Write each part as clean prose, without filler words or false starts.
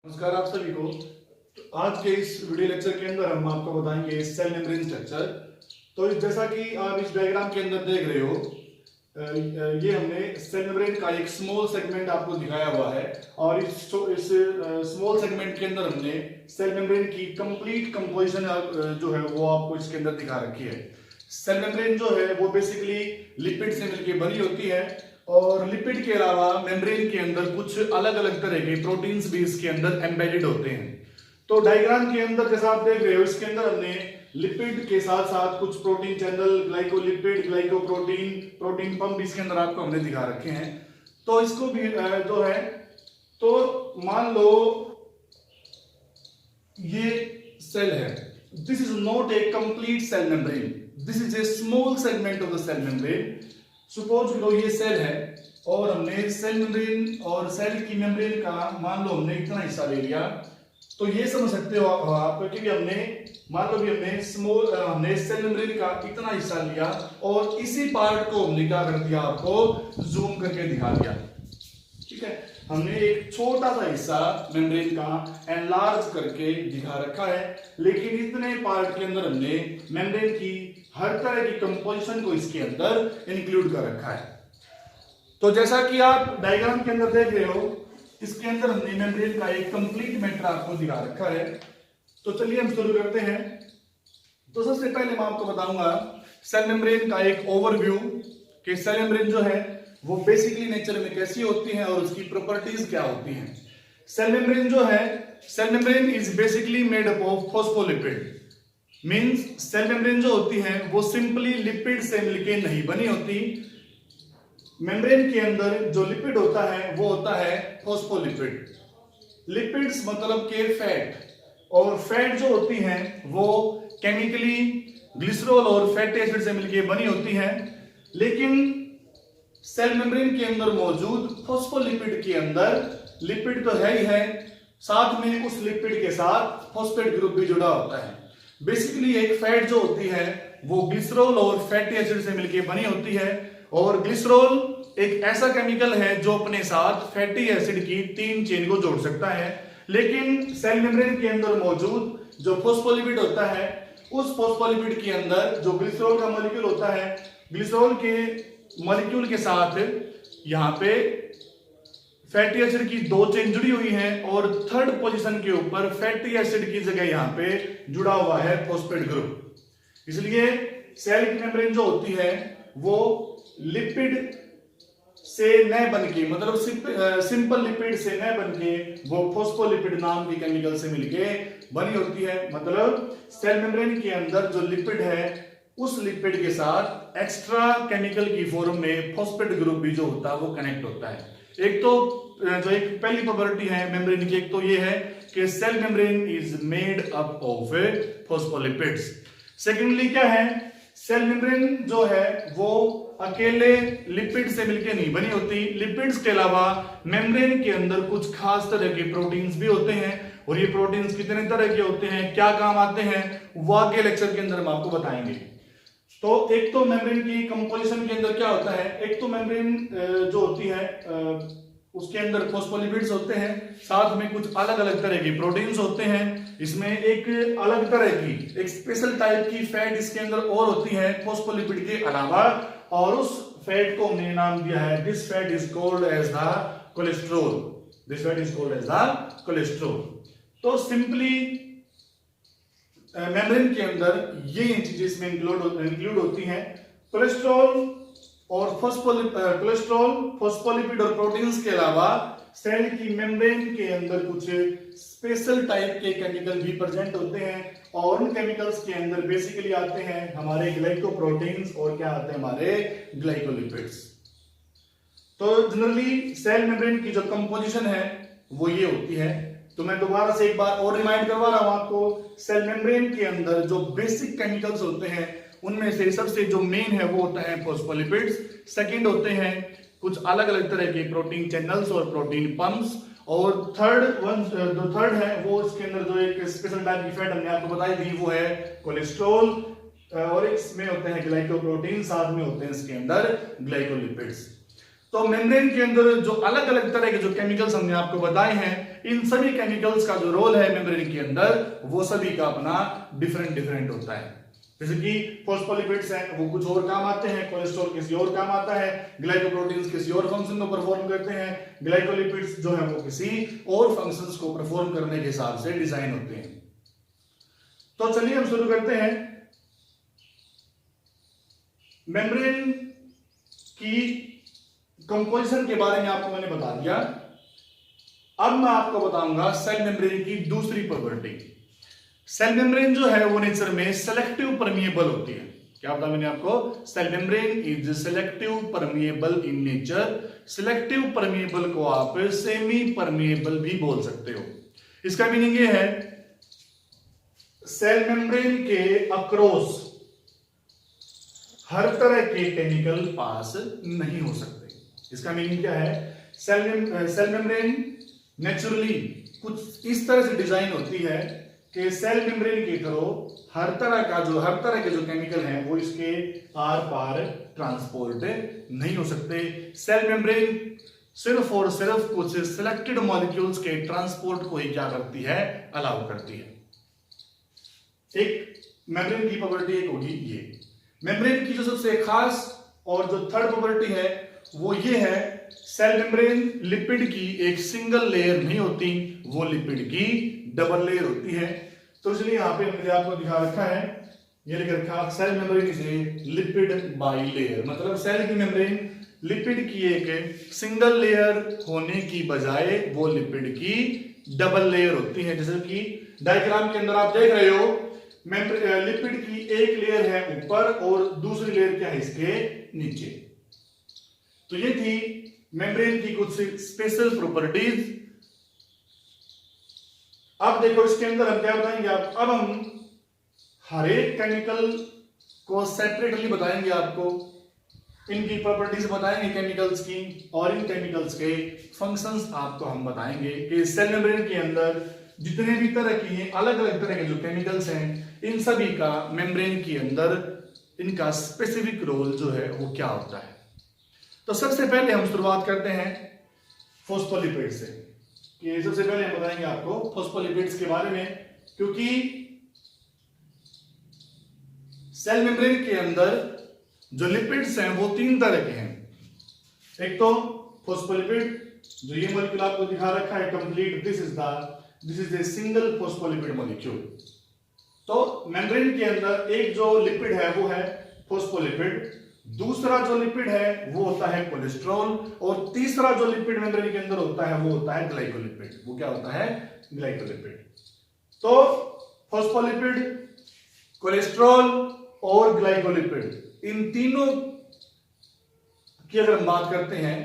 नमस्कार आप सभी को। तो आज के इस वीडियो लेक्चर के अंदर हम आपको बताएंगे सेल मेम्ब्रेन स्ट्रक्चर। तो जैसा कि आप इस डायग्राम के अंदर देख रहे हो, ये हमने सेल मेम्ब्रेन का एक स्मॉल सेगमेंट आपको दिखाया हुआ है और इस स्मॉल सेगमेंट के अंदर हमने सेल मेम्ब्रेन की कंप्लीट कंपोजिशन जो है वो आपको इसके अंदर दिखा रखी है। सेल मेम्ब्रेन जो है वो बेसिकली लिपिड से मिलकर बनी होती है और लिपिड के अलावा मेम्ब्रेन के अंदर कुछ अलग अलग तरह के प्रोटीन्स भी इसके अंदर एम्बेडेड होते हैं। तो डायग्राम के अंदर जैसा आप देख रहे हो, इसके अंदर हमने लिपिड के साथ साथ कुछ protein channel, glycolipid, glycoprotein, protein pump इसके अंदर आपको हमने दिखा रखे हैं। तो इसको भी जो है, तो मान लो ये सेल है, this is not a complete cell membrane, this is a small segment of the cell membrane. Suppose लो ये सेल है और हमने सेल मेम्ब्रेन और सेल की मेम्ब्रेन का मान लो हमने इतना हिस्सा ले लिया, तो ये समझ सकते हो आप कि हमने मान लो भी हमने सेल मेम्ब्रेन का इतना हिस्सा लिया और इसी पार्ट को हमने क्या कर दिया, आपको जूम करके दिखा दिया। ठीक है, हमने एक छोटा सा हिस्सा मेम्ब्रेन का एनलार्ज करके दिखा रखा है, लेकिन इतने पार्ट के अंदर हमने मेम्ब्रेन की हर तरह की कंपोजिशन को इसके अंदर इंक्लूड कर रखा है। तो जैसा कि आप डायग्राम के अंदर देख रहे हो, इसके अंदर हमने मेम्ब्रेन का एक कंप्लीट मैटर आपको दिखा रखा है। तो चलिए हम शुरू करते हैं। तो सबसे पहले मैं आपको बताऊंगा सेल मेम्ब्रेन का एक ओवरव्यू कि सेल मेम्ब्रेन जो है वो बेसिकली नेचर में कैसी होती है और उसकी प्रॉपर्टीज क्या होती हैं। सेल मेम्ब्रेन जो है, cell membrane is basically made up of phospholipid. Means cell membrane जो होती है वो सिंपली लिपिड से मिलके नहीं बनी होती। मेम्ब्रेन के अंदर जो लिपिड होता है वो होता है फॉस्फोलिपिड। लिपिड्स मतलब के फैट, और फैट जो होती है वो केमिकली ग्लिसरॉल और फैटी एसिड से मिलके बनी होती है। लेकिन सेल मेम्ब्रेन के अंदर मौजूद फॉस्फोलिपिड के अंदर लिपिड तो है ही है, साथ में उस लिपिड के साथ फॉस्फेट ग्रुप भी जुड़ा होता है। बेसिकली एक फैट जो होती है वो ग्लिसरॉल और फैटी एसिड से मिलकर बनी होती है, और ग्लिसरॉल एक ऐसा केमिकल है जो अपने साथ फैटी एसिड की 3 चेन को जोड़ सकता है। लेकिन सेल मेम्ब्रेन के अंदर मौजूद जो फॉस्फोलिपिड होता है, उस फॉस्फोलिपिड के अंदर जो ग्लिसरॉल का मॉलिक्यूल होता है, ग्लिसरॉल के मॉलिक्यूल के साथ यहाँ पे फैटी एसिड की 2 चेन जुड़ी हुई हैं और थर्ड पोजीशन के ऊपर फैटी एसिड की जगह यहाँ पे जुड़ा हुआ है फॉस्फेट ग्रुप। इसलिए सेल की मेम्ब्रेन जो होती है वो लिपिड से न बनके, मतलब सिंपल लिपिड से न बनके वो फॉस्फोलिपिड नाम की केमिकल से मिलके बनी होती है। मतलब सेल मेम्ब्रेन के अंदर जो लिपिड है उस लिपिड के साथ एक्स्ट्रा केमिकल की फॉर्म में फॉस्फेट ग्रुप भी जो होता है वो कनेक्ट होता है। एक तो जो एक पहली प्रॉपर्टी है मेम्ब्रेन की, एक तो ये है कि cell membrane is made up of phospholipids. Secondly क्या है, सेल मेम्ब्रेन जो है वो अकेले लिपिड से मिलकर नहीं बनी होती। लिपिड्स के अलावा मेम्ब्रेन के अंदर कुछ खास तरह के प्रोटीन्स भी होते हैं, और ये प्रोटीन्स कितने तरह के होते हैं, क्या काम आते हैं, वो आगे लेक्चर के अंदर हम आपको बताएंगे। तो एक तो मेम्ब्रेन की कंपोजिशन के अंदर क्या होता है, एक तो मेम्ब्रेन जो होती है उसके अंदर फॉस्फोलिपिड्स होते हैं, साथ में कुछ अलग अलग तरह की प्रोटीन्स होते हैं। इसमें एक अलग तरह की, एक स्पेशल टाइप की फैट इसके अंदर और होती है फॉस्फोलिपिड के अलावा, और उस फैट को हमने नाम दिया है, this fat is called as the cholesterol. This fat is called as the cholesterol. तो सिंपली मेम्ब्रेन के अंदर ये चीजें इसमें इंक्लूड होती हैं। कोलेस्ट्रॉल और फॉस्फोलिपिड और प्रोटीन्स के अलावा सेल की मेम्ब्रेन के अंदर कुछ स्पेशल टाइप के केमिकल भी प्रेजेंट होते हैं, और उन केमिकल्स के अंदर बेसिकली आते हैं हमारे ग्लाइकोप्रोटीन्स और क्या आते हैं हमारे ग्लाइकोलिपिड्स। तो जनरली सेल मेम्ब्रेन की जो कंपोजिशन है वो ये होती है। तो मैं दोबारा से एक बार और रिमाइंड करवा रहा हूं आपको, सेल मेम्ब्रेन के अंदर जो बेसिक केमिकल्स होते हैं उनमें से सबसे जो मेन है वो होता है फॉस्फोलिपिड्स। सेकंड होते हैं कुछ अलग अलग तरह के प्रोटीन चैनल्स और प्रोटीन पंप्स, और थर्ड है वो इसके अंदर जो एक स्पेशल टाइप की फैट हमने आपको बताई थी वो है कोलेस्ट्रॉल, और इसमें होते हैं ग्लाइकोप्रोटीन, साथ में होते हैं इसके अंदर ग्लाइकोलिपिड्स। तो मेम्ब्रेन के अंदर जो अलग अलग तरह के जो केमिकल्स हमने आपको बताए हैं इन सभी केमिकल्स का जो रोल है मेम्ब्रेन के अंदर वो सभी का अपना डिफरेंट डिफरेंट होता है। जैसे कि फॉस्फोलिपिड्स हैं वो कुछ और काम आते हैं, कोलेस्ट्रॉल किसी और काम आता है, ग्लाइकोप्रोटीन्स किसी और फंक्शन को परफॉर्म करते हैं, ग्लाइकोलिपिड्स जो है वो किसी और फंक्शंस को परफॉर्म करने के हिसाब से डिजाइन होते हैं। तो चलिए हम शुरू करते हैं। मेम्ब्रेन की कंपोजिशन के बारे में आपको मैंने बता दिया। अब मैं आपको बताऊंगा सेल मेम्ब्रेन की दूसरी प्रॉपर्टी। सेल मेम्ब्रेन जो है वो नेचर में सेलेक्टिव परमिएबल होती है। क्या बताया मैंने आपको? Cell membrane is selective permeable in nature. Selective permeable को आप सेमी परमिएबल भी बोल सकते हो। इसका मीनिंग ये है सेल मेम्ब्रेन के अक्रॉस हर तरह के केमिकल पास नहीं हो सकते। इसका मीनिंग क्या है? सेल मेम्ब्रेन नेचुरली कुछ इस तरह से डिजाइन होती है कि सेल मेम्ब्रेन के थ्रू हर तरह के जो केमिकल हैं वो इसके आर पार ट्रांसपोर्ट नहीं हो सकते। सेल मेम्ब्रेन सिर्फ और सिर्फ कुछ सिलेक्टेड मॉलिक्यूल्स के ट्रांसपोर्ट को ही क्या करती है? अलाउ करती है। एक मेम्ब्रेन की प्रॉपर्टी एक होगी ये। मेम्ब्रेन की जो सबसे खास और जो थर्ड प्रॉपर्टी है वो ये है, सेल मेम्ब्रेन लिपिड की एक सिंगल लेयर नहीं होती, वो लिपिड की डबल लेयर होती है। तो इसलिए यहां पे मैंने आपको दिखा रखा है, ये लिख रखा cell membrane is a lipid bilayer. मतलब सेल की मेम्ब्रेन लिपिड की एक सिंगल लेयर होने की बजाय वो लिपिड की डबल लेयर होती है। जैसे कि डायग्राम के अंदर आप देख रहे हो, लिपिड की एक लेयर है ऊपर और दूसरी लेयर क्या है इसके नीचे। तो ये थी मेम्ब्रेन की कुछ स्पेशल प्रॉपर्टीज। अब देखो इसके अंदर हम क्या बताएंगे अब हम हर एक केमिकल को सेपरेटली बताएंगे, आपको इनकी प्रॉपर्टीज बताएंगे केमिकल्स की, और इन केमिकल्स के फंक्शंस आपको हम बताएंगे कि सेल मेम्ब्रेन के अंदर जितने भी तरह की हैं अलग अलग तरह के जो केमिकल्स हैं इन सभी का मेम्ब्रेन के अंदर इनका स्पेसिफिक रोल जो है वो क्या होता है। तो सबसे पहले हम शुरुआत करते हैं फॉस्फोलिपिड से। कि सबसे पहले हम बताएंगे आपको फॉस्फोलिपिड्स के बारे में, क्योंकि सेल मेम्ब्रेन के अंदर जो लिपिड्स हैं वो तीन तरह के हैं। एक तो फॉस्फोलिपिड, जो ये मॉलिक्यूल आपको दिखा रखा है complete, this is a single phospholipid molecule. तो मेम्ब्रेन के अंदर एक जो लिपिड है वो है फॉस्फोलिपिड, दूसरा जो लिपिड है वो होता है कोलेस्ट्रॉल, और तीसरा जो लिपिड मेम्ब्रेन के अंदर होता है वो होता है ग्लाइकोलिपिड। वो क्या होता है? ग्लाइकोलिपिड। तो फॉस्फोलिपिड, कोलेस्ट्रॉल और ग्लाइकोलिपिड, इन तीनों की अगर हम बात करते हैं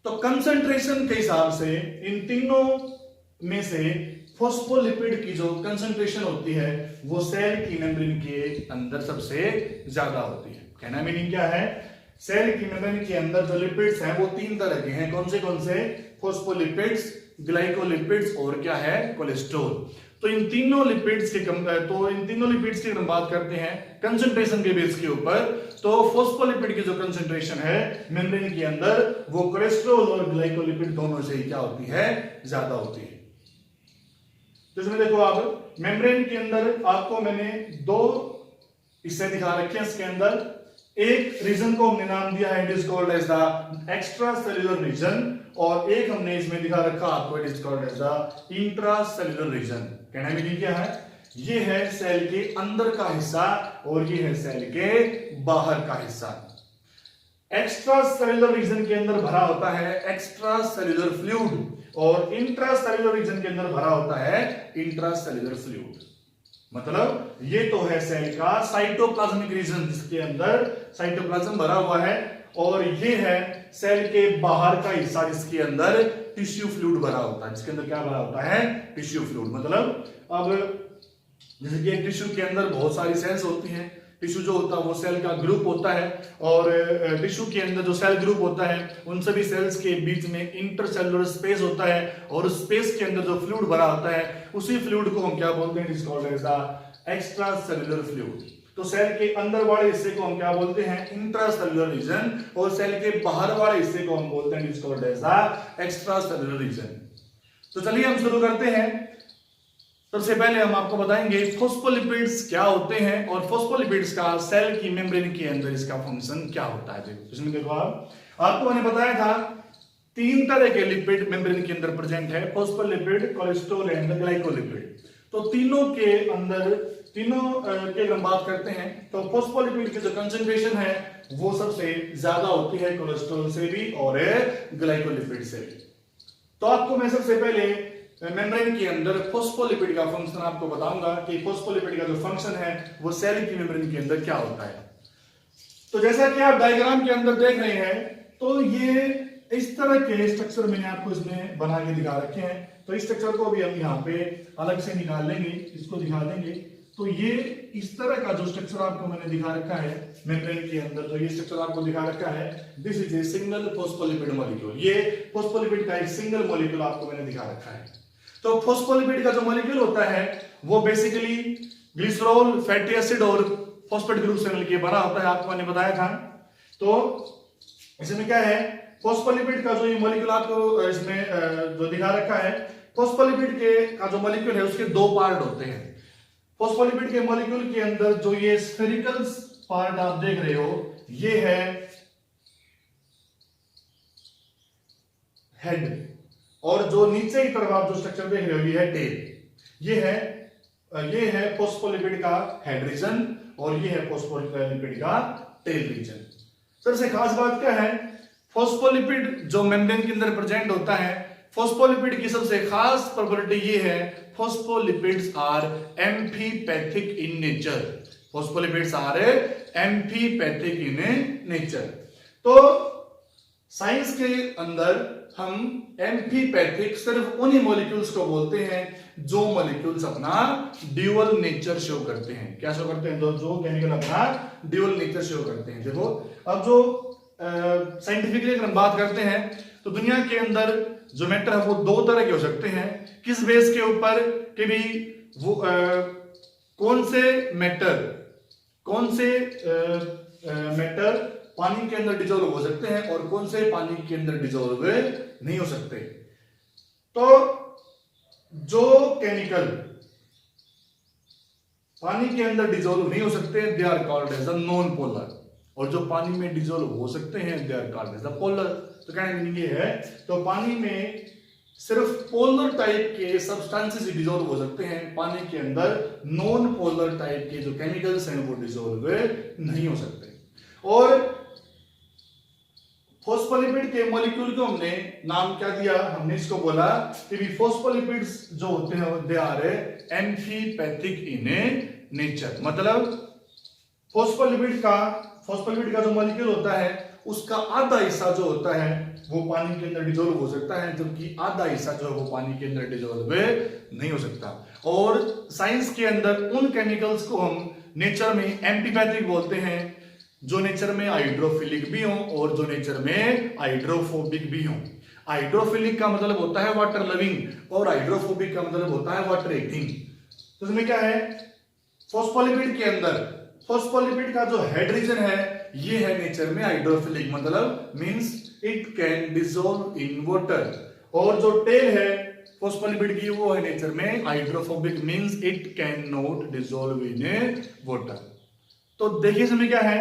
तो कंसंट्रेशन के हिसाब से इन तीनों में से फॉस्फोलिपिड की जो कंसंट्रेशन होती है वो सेल की मेम्ब्रेन के अंदर सबसे ज्यादा होती है। कहना मीनिंग क्या है? सेल की मेम्ब्रेन के अंदर जो लिपिड्स हैं वो तीन तरह के हैं। कौन से? फॉस्फोलिपिड्स, ग्लाइकोलिपिड्स और क्या है? कोलेस्ट्रॉल। तो इन तीनों लिपिड्स की हम बात करते हैं कंसंट्रेशन के बेस के ऊपर, तो फॉस्फोलिपिड की जो कंसंट्रेशन है मेम्ब्रेन के अंदर वो कोलेस्ट्रॉल और ग्लाइकोलिपिड दोनों से क्या होती है? ज्यादा होती है। तो इसमें देखो आप मेम्ब्रेन के अंदर आपको मैंने दो हिस्से दिखा रखे हैं। इसके अंदर एक रीजन को हमने नाम दिया है, it is called as the extra cellular region, और एक हमने इसमें दिखा रखा आपको, it is called as the intra cellular region. कहना मीनिंग क्या है? ये है सेल के अंदर का हिस्सा और ये है सेल के बाहर का हिस्सा। एक्स्ट्रा सेल्यूलर रीजन के अंदर भरा होता है एक्स्ट्रा सेल्यूलर फ्लूइड, और इंट्रा सेल्यूलर रीजन के अंदर भरा होता है इंट्रा सेल्यूलर फ्लूइड। मतलब ये तो है सेल का साइटोप्लाज्मिक रीजन, जिसके अंदर साइटोप्लाज्म भरा हुआ है, और ये है सेल के बाहर का हिस्सा जिसके अंदर टिश्यू फ्लूइड भरा होता है। जिसके अंदर क्या भरा होता है? Tissue fluid. मतलब अब जैसे कि एक टिश्यू के अंदर बहुत सारी सेल्स होती हैं, टिश्यू जो होता है वो सेल का ग्रुप होता है, और टिश्यू के अंदर जो सेल ग्रुप होता है उन सभी सेल्स के बीच में इंटरसेलुलर स्पेस होता है, और उस स्पेस के अंदर जो फ्लूइड भरा होता है उसी फ्लूइड को हम क्या बोलते हैं? It is called as the extra cellular fluid. तो सेल के अंदर वाले हिस्से को हम क्या बोलते हैं? इंट्रा सेलुलर रीजन, और सेल के बाहर वाले हिस्से को हम बोलते हैं it is called as the extra cellular region. तो चलिए हम शुरू करते हैं। सबसे पहले हम आपको बताएंगे फॉस्फोलिपिड्स क्या होते हैं और फॉस्फोलिपिड्स का सेल की मेम्ब्रेन के अंदर इसका फंक्शन क्या होता है। देखो इसमें देखो आपको मैंने बताया था 3 तरह के लिपिड मेम्ब्रेन के अंदर प्रेजेंट है, फॉस्फोलिपिड, कोलेस्ट्रॉल एंड ग्लाइकोलिपिड। तो तीनों के अगर हम बात करते हैं तो फॉस्फोलिपिड की जो कंसंट्रेशन है वो सबसे ज्यादा होती है कोलेस्ट्रॉल से भी और ग्लाइकोलिपिड से भी। तो आपको मैं सबसे पहले मेम्ब्रेन के अंदर फॉस्फोलिपिड का फंक्शन आपको बताऊंगा कि फॉस्फोलिपिड का जो फंक्शन है वो सेल की मेम्ब्रेन के अंदर क्या होता है। तो जैसा कि आप डायग्राम के अंदर देख रहे हैं तो ये इस तरह के स्ट्रक्चर मैंने आपको इसमें बना के दिखा रखे हैं। तो इस स्ट्रक्चर को भी हम यहाँ पे अलग से निकाल लेंगे, इसको दिखा देंगे। तो ये इस तरह का जो स्ट्रक्चर आपको मैंने दिखा रखा है मेम्ब्रेन के अंदर, जो ये स्ट्रक्चर आपको दिखा रखा है, this is a single phospholipid molecule. ये फॉस्फोलिपिड का एक सिंगल मॉलिक्यूल आपको मैंने दिखा रखा है। तो फॉस्फोलिपिड का जो मॉलिक्यूल होता है वो बेसिकली ग्लिसरॉल, फैटी एसिड और फॉस्फेट ग्रुप से मिलकर बना होता है, आपको मैंने बताया था। तो इसमें क्या है, फॉस्फोलिपिड का जो ये मॉलिक्यूल आपको इसमें जो दिखा रखा है, फॉस्फोलिपिड के का जो मॉलिक्यूल है उसके 2 पार्ट होते हैं। फॉस्फोलिपिड के मॉलिक्यूल के अंदर जो ये स्फेरिकल पार्ट आप देख रहे हो ये है हेड, और जो नीचे की तरफ आप जो स्ट्रक्चर देख रहे हो ये है टेल। ये है फॉस्फोलिपिड का हेड रीजन और ये है फॉस्फोलिपिड का टेल रीजन। सबसे खास बात क्या है, फॉस्फोलिपिड जो मेम्ब्रेन के अंदर प्रेजेंट होता है, फॉस्फोलिपिड की सबसे खास प्रॉपर्टी ये है, phospholipids are amphipathic in nature. Phospholipids are amphipathic in nature. तो साइंस के अंदर हम एम्फीपैथिक सिर्फ उन्हीं मॉलिक्यूल्स को बोलते हैं जो मॉलिक्यूल्स अपना ड्यूअल नेचर शो करते हैं। क्या शो करते हैं? जो केमिकल अपना ड्यूअल नेचर शो करते हैं। देखो अब जो साइंटिफिकली अगर हम बात करते हैं तो दुनिया के अंदर जो मैटर है वो 2 तरह के हो सकते हैं। किस बेस के ऊपर कि भी वो कौन से मैटर पानी के अंदर डिजोल्व हो सकते हैं और कौन से पानी के अंदर डिजोल्व नहीं हो सकते। तो जो केमिकल पानी के अंदर डिजोल्व नहीं हो सकते they are called as a non polar, और जो पानी में डिजोल्व हो सकते हैं they are called as a polar. तो कहने मीनिंग ये है, तो पानी में सिर्फ पोलर टाइप के सब्सटेंसेस डिजोल्व हो सकते हैं, पानी के अंदर नॉन पोलर टाइप के जो केमिकल्स हैं वो डिजोल्व नहीं हो सकते। और फॉस्फोलिपिड के मॉलिक्यूल को हमने नाम क्या दिया, हमने इसको बोला कि फॉस्फोलिपिड्स जो होते हैं they are amphipathic in nature. मतलब फॉस्फोलिपिड का जो मॉलिक्यूल होता है उसका आधा हिस्सा जो होता है वो पानी के अंदर डिजोल्व हो सकता है, जबकि आधा हिस्सा जो है वो पानी के अंदर डिजोल्व नहीं हो सकता। और साइंस के अंदर उन केमिकल्स को हम नेचर में एम्फीपैथिक बोलते हैं जो नेचर में हाइड्रोफिलिक भी हो और जो नेचर में हाइड्रोफोबिक भी हो। हाइड्रोफिलिक का मतलब होता है वाटर लविंग और हाइड्रोफोबिक का मतलब होता है वाटर हीटिंग। तो इसमें क्या है, फॉस्फोलिपिड के अंदर फॉस्फोलिपिड का जो हेड रीजन है ये है नेचर में हाइड्रोफिलिक, मतलब means it can dissolve in water, और जो टेल है फॉस्फोलिपिड की वो है नेचर में hydrophobic, means it can not dissolve in water. तो देखिए इसमें क्या है,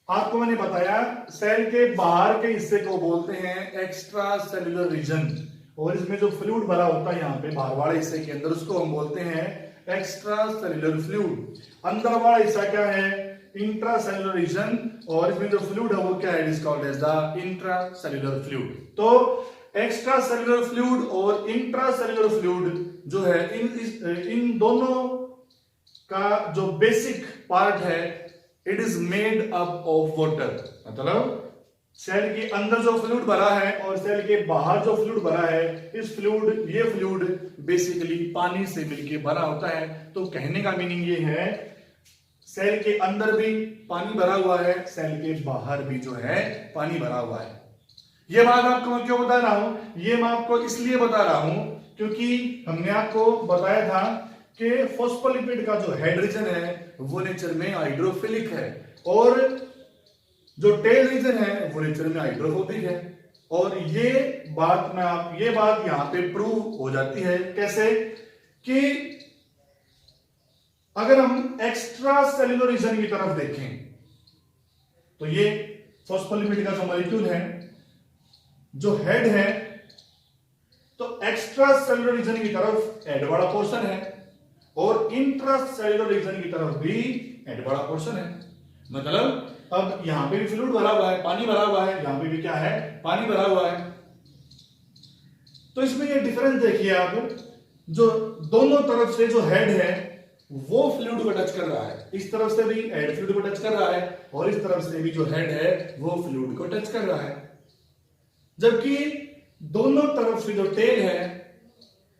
आपको मैंने बताया सेल के बाहर के हिस्से को बोलते हैं एक्स्ट्रा सेल्यूलर रीजन, और इसमें जो फ्लूइड भरा होता है यहाँ पे बाहर वाले हिस्से के अंदर उसको हम बोलते हैं एक्स्ट्रा सेल्यूलर फ्लूइड। अंदर वाला हिस्सा क्या है, इंट्रा सेल्यूलर रीजन, और इसमें जो फ्लूइड है वो क्या है, it is called as the intra cellular fluid. तो एक्स्ट्रा सेल्यूलर फ्लूइड और इंट्रा सेल्यूलर फ्लूइड जो है इन दोनों का जो बेसिक पार्ट है it is made up of water. मतलब सेल के अंदर जो फ्लूइड भरा है और सेल के बाहर जो फ्लूइड भरा है, ये फ्लूइड बेसिकली पानी से मिलके भरा होता है। तो कहने का मीनिंग ये है सेल के अंदर भी पानी भरा हुआ है, सेल के बाहर भी जो है पानी भरा हुआ है। ये बात आपको मैं क्यों बता रहा हूं, ये मैं आपको इसलिए बता रहा हूं क्योंकि हमने आपको बताया था कि फॉस्फोलिपिड का जो हेड रीजन है वो नेचर में हाइड्रोफिलिक है और जो टेल रीजन है वो नेचर में हाइड्रोफोबिक है। और ये बात यहां पे प्रूव हो जाती है कैसे कि अगर हम एक्स्ट्रा सेल्यूलर रीजन की तरफ देखें तो ये फॉस्फोलिपिड का जो मॉलिक्यूल है, जो हेड है, तो एक्स्ट्रा सेल्यूलर रीजन की तरफ हेड वाला पोर्शन है और इंट्रा सेल्यूलर रीजन की तरफ भी हेड वाला पोर्शन है। मतलब अब यहां पे भी फ्लूइड भरा हुआ है, पानी भरा हुआ है, यहां पे भी क्या है, पानी भरा हुआ है। तो इसमें ये डिफरेंस देखिए आप, जो दोनों तरफ से जो हेड है वो फ्लूइड को टच कर रहा है, इस तरफ से भी हेड फ्लूइड को टच कर रहा है और इस तरफ से भी जो हेड है वो फ्लूइड को टच कर रहा है। जबकि दोनों तरफ से जो टेल है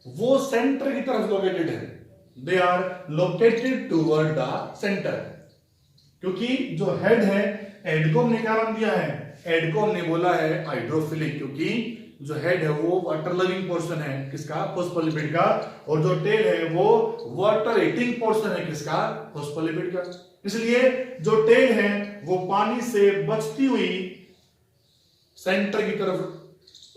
वो सेंटर की तरफ लोकेटेड है, they are located toward the centre. क्योंकि जो हेड है, हेड को हमने क्या नाम दिया है, हेड को हमने बोला है हाइड्रोफिलिक, क्योंकि जो हेड है वो वाटर लविंग पोर्शन है किसका, फॉस्फोलिपिड का, और जो टेल है वो वाटर हीटिंग पोर्शन है किसका, फॉस्फोलिपिड का। इसलिए जो टेल है वो पानी से बचती हुई सेंटर की तरफ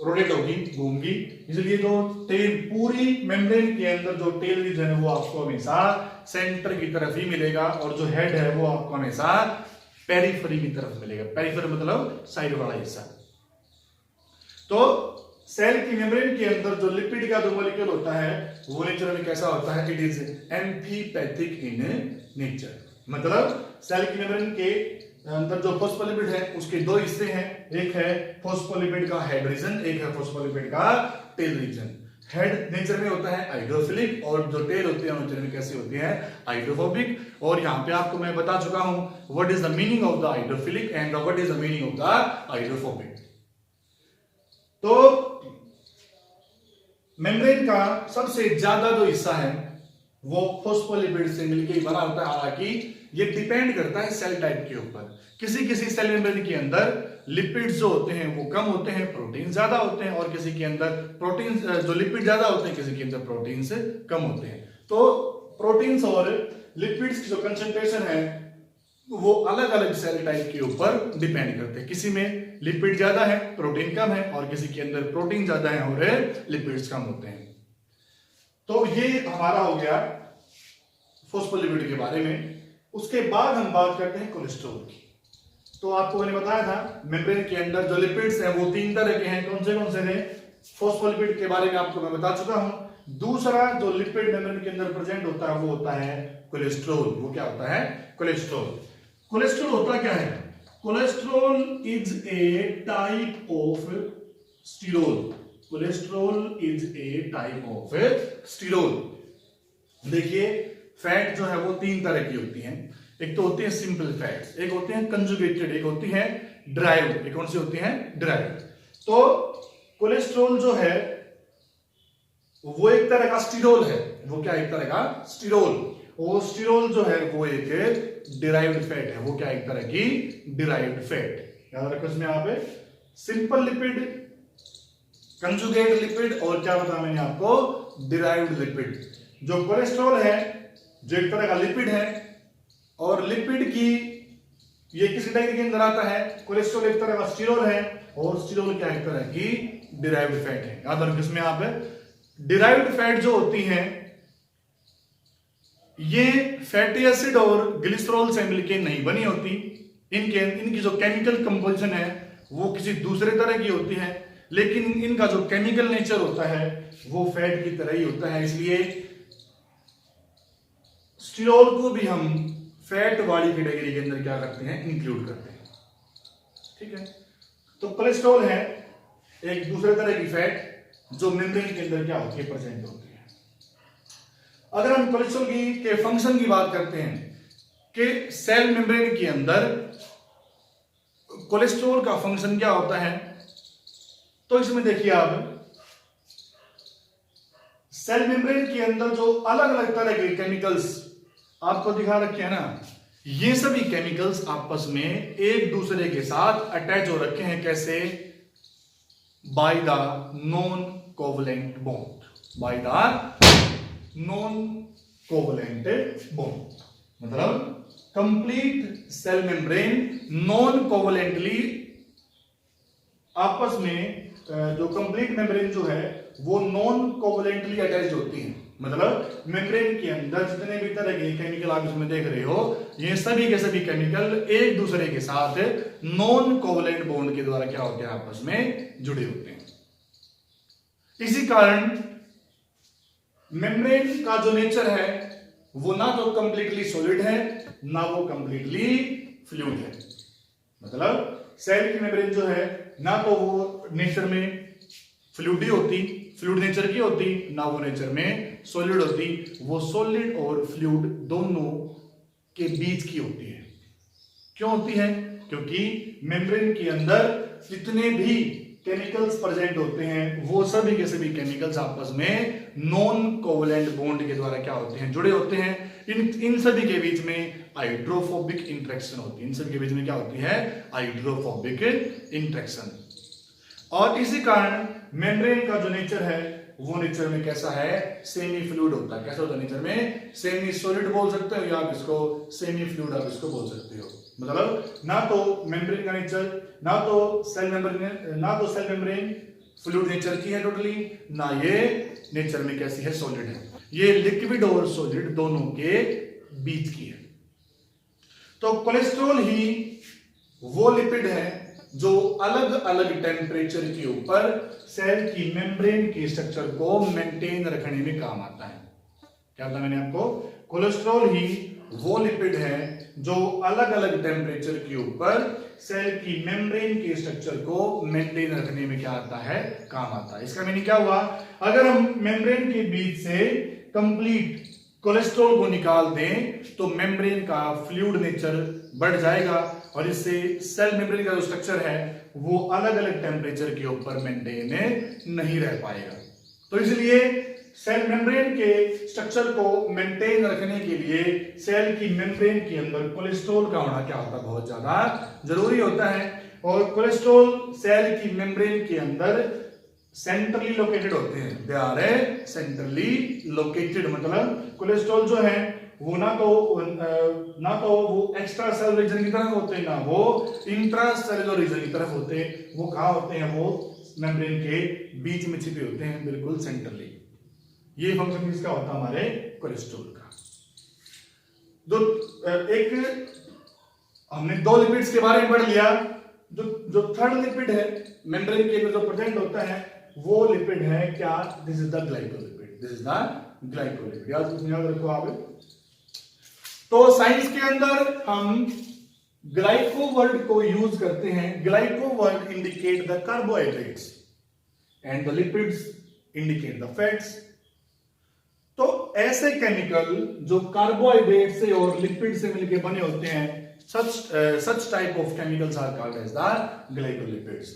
रोटेट होगी, घूमगी। इसलिए जो टेल पूरी मेम्ब्रेन के अंदर जो टेल रीजन है वो आपको हमेशा सेंटर की तरफ ही मिलेगा और जो हेड है वो आपको हमेशा पेरिफेरी की तरफ मिलेगा। पेरिफेरी मतलब साइड वाला हिस्सा। तो सेल की मेम्ब्रेन के अंदर जो लिपिड का जो मॉलिक्यूल होता है वो नेचर में कैसा होता है, it is amphipathic in nature. मतलब सेल की मेम्ब्रेन के अंदर जो फॉस्फोलिपिड है उसके दो हिस्से हैं, एक है फॉस्फोलिपिड का हेड रीजन, एक है फॉस्फोलिपिड का टेल रीजन। हेड नेचर में होता है हाइड्रोफिलिक और जो टेल होते हैं नेचर में कैसे होती है, हाइड्रोफोबिक। और यहाँ पे आपको मैं बता चुका हूं what is the meaning of the hydrophilic and what is the meaning of the hydrophobic. तो मेम्ब्रेन का सबसे ज्यादा जो हिस्सा है वो फॉस्फोलिपिड से मिलकर बना होता है। हालांकि ये डिपेंड करता है सेल टाइप के ऊपर। किसी किसी सेल मेम्ब्रेन के अंदर लिपिड्स जो होते हैं वो कम होते हैं, प्रोटीन ज्यादा होते हैं, और किसी के अंदर प्रोटीन जो लिपिड ज्यादा होते हैं, किसी के अंदर प्रोटीन से कम होते हैं। तो प्रोटीन्स और लिपिड्स की जो कंसंट्रेशन है वो अलग अलग सेल टाइप के ऊपर डिपेंड करते हैं। किसी में लिपिड ज्यादा है, प्रोटीन कम है, और किसी के अंदर प्रोटीन ज्यादा है और लिपिड्स कम होते हैं। तो ये हमारा हो गया फॉस्फोलिपिड के बारे में। उसके बाद हम बात करते हैं कोलेस्ट्रॉल की। तो आपको मैंने बताया था मेम्ब्रेन के अंदर जो लिपिड्स हैं वो तीन तरह के हैं। कौन से थे? फॉस्फोलिपिड के बारे में आपको मैं बता चुका हूं। दूसरा जो लिपिड मेम्ब्रेन के अंदर प्रेजेंट होता है वो होता है कोलेस्ट्रॉल। वो क्या होता है? कोलेस्ट्रॉल। कोलेस्ट्रॉल होता क्या है? Cholesterol is a type of sterol. Cholesterol is a type of sterol. देखिए फैट जो है वो तीन तरह की होती हैं। एक तो होती है सिंपल फैट्स, एक होती है कंजुगेटेड, एक होती है ड्राइव्ड। एक कौन सी होती है? ड्राइव्ड। तो कोलेस्ट्रॉल जो है वो एक तरह का स्टीरोल है। वो क्या? एक तरह का स्टीरोल। और स्टीरोल जो है वो एक डिराइव्ड फैट है। वो क्या? एक तरह की डिराइव्ड फैट। याद रखो इसमें आप सिंपल लिपिड, कंजुगेट लिपिड और क्या बताया मैंने आपको? Derived lipid. जो कोलेस्ट्रॉल है जो एक तरह का लिपिड है, और लिपिड की ये किस कैटेगरी के अंदर आता है? कोलेस्ट्रॉल एक तरह का स्टीरोल है और स्टीरोल क्या? एक तरह की डिराइव्ड फैट है। याद रखो इसमें आप डिराइव्ड फैट जो होती हैं ये फैटी एसिड और ग्लिसरॉल से मिलकर नहीं बनी होती। इनकी जो केमिकल कंपोजिशन है वो किसी दूसरे तरह की होती है, लेकिन इनका जो केमिकल नेचर होता है वो फैट की तरह ही होता है। इसलिए स्टीरोल को भी हम फैट वाली कैटेगरी के अंदर क्या करते हैं? इंक्लूड करते हैं। ठीक है। तो कोलेस्ट्रॉल है एक दूसरे तरह की फैट जो मेम्ब्रेन के अंदर क्या होती है? प्रेजेंट होती है। अगर हम कोलेस्ट्रॉल के फंक्शन की बात करते हैं कि सेल मेम्ब्रेन के अंदर कोलेस्ट्रॉल का फंक्शन क्या होता है, तो इसमें देखिए आप सेल मेम्ब्रेन के अंदर जो अलग अलग तरह के केमिकल्स आपको दिखा रखे हैं ना, ये सभी केमिकल्स आपस में एक दूसरे के साथ अटैच हो रखे हैं। कैसे? By the non covalent bond. By the non covalent bond मतलब complete cell membrane non covalently आपस में जो कंप्लीट मेम्ब्रेन जो है वो नॉन कोवलेंटली अटैच्ड होती हैं। मतलब मेम्ब्रेन के अंदर जितने भी तरह के केमिकल आप इसमें देख रहे हो, ये सभी के सभी केमिकल एक दूसरे के साथ नॉन कोवलेंट बॉन्ड के द्वारा क्या होते हैं, आपस में जुड़े होते हैं। इसी कारण मेम्ब्रेन का जो नेचर है वो ना तो कंप्लीटली सॉलिड है ना वो कंप्लीटली फ्लूइड है। मतलब सेल की मेम्ब्रेन जो है ना तो वो नेचर में फ्लूइड नेचर की होती, ना वो नेचर में सॉलिड होती, वो सॉलिड और फ्लूइड दोनों के बीच की होती है। क्यों होती है? क्योंकि मेम्ब्रेन के अंदर जितने भी केमिकल्स प्रेजेंट होते हैं वो सभी के सभी केमिकल्स आपस में नॉन कोवलेंट बॉन्ड के द्वारा क्या होते हैं, जुड़े होते हैं। इन सभी के बीच में हाइड्रोफोबिक इंटरेक्शन होती है। इन सभी के बीच में क्या होती है, हाइड्रोफोबिक इंटरेक्शन। और इसी कारण मेम्ब्रेन का जो नेचर है वो नेचर में कैसा है, सेमी फ्लूइड होता है। कैसा होता है नेचर में? सेमी सॉलिड बोल सकते हो या आप इसको सेमी फ्लूइड आप इसको बोल सकते हो। मतलब ना तो मेम्ब्रेन का नेचर, ना तो सेल मेम्ब्रेन फ्लूइड नेचर की है टोटली, ना ये नेचर में कैसी है, सॉलिड है। ये लिक्विड और सॉलिड दोनों के बीच की है। तो कोलेस्ट्रॉल ही वो लिपिड है जो अलग अलग टेम्परेचर के ऊपर सेल की मेम्ब्रेन के स्ट्रक्चर को मेंटेन रखने में काम आता है। क्या बताया मैंने आपको? कोलेस्ट्रॉल ही वो लिपिड है जो अलग अलग टेम्परेचर के ऊपर सेल की मेम्ब्रेन के स्ट्रक्चर को मेंटेन रखने में क्या आता है, काम आता है। इसका मीनिंग क्या हुआ? अगर हम मेम्ब्रेन के बीच से कंप्लीट कोलेस्ट्रॉल को निकाल दें तो मेम्ब्रेन का फ्लूइड नेचर बढ़ जाएगा और इससे सेल मेम्ब्रेन का जो स्ट्रक्चर है वो अलग अलग टेम्परेचर के ऊपर मेंटेन नहीं रह पाएगा। तो इसलिए सेल मेम्ब्रेन के स्ट्रक्चर को मेंटेन रखने के लिए सेल की मेम्ब्रेन के अंदर कोलेस्ट्रॉल का होना क्या होता है, बहुत ज्यादा जरूरी होता है। और कोलेस्ट्रॉल सेल की मेम्ब्रेन के अंदर सेंट्रली लोकेटेड होते हैं। They are centrally located. मतलब कोलेस्ट्रॉल जो है वो ना तो वो एक्स्ट्रा सेलुलर रीजन की तरफ होते हैं, ना वो इंट्रा सेलुलर रीजन की तरफ होते हैं। वो कहाँ होते हैं? वो मेम्ब्रेन के बीच में छिपे होते हैं, बिल्कुल सेंट्रली। ये फंक्शन किसका होता है? हमारे कोलेस्ट्रॉल का। हमने दो लिपिड्स के बारे में पढ़ लिया। जो थर्ड लिपिड है मेम्ब्रेन के अंदर जो प्रेजेंट होता है वो लिपिड है क्या? This is the glycolipid. This is the glycolipid. याद रखो आप। तो साइंस के अंदर हम ग्लाइको वर्ड को यूज करते हैं। Glyco word indicate the carbohydrates and the lipids indicate the fats. तो ऐसे केमिकल जो कार्बोहाइड्रेट से और लिपिड से मिलकर बने होते हैं, such type of chemicals are called as the glycolipids।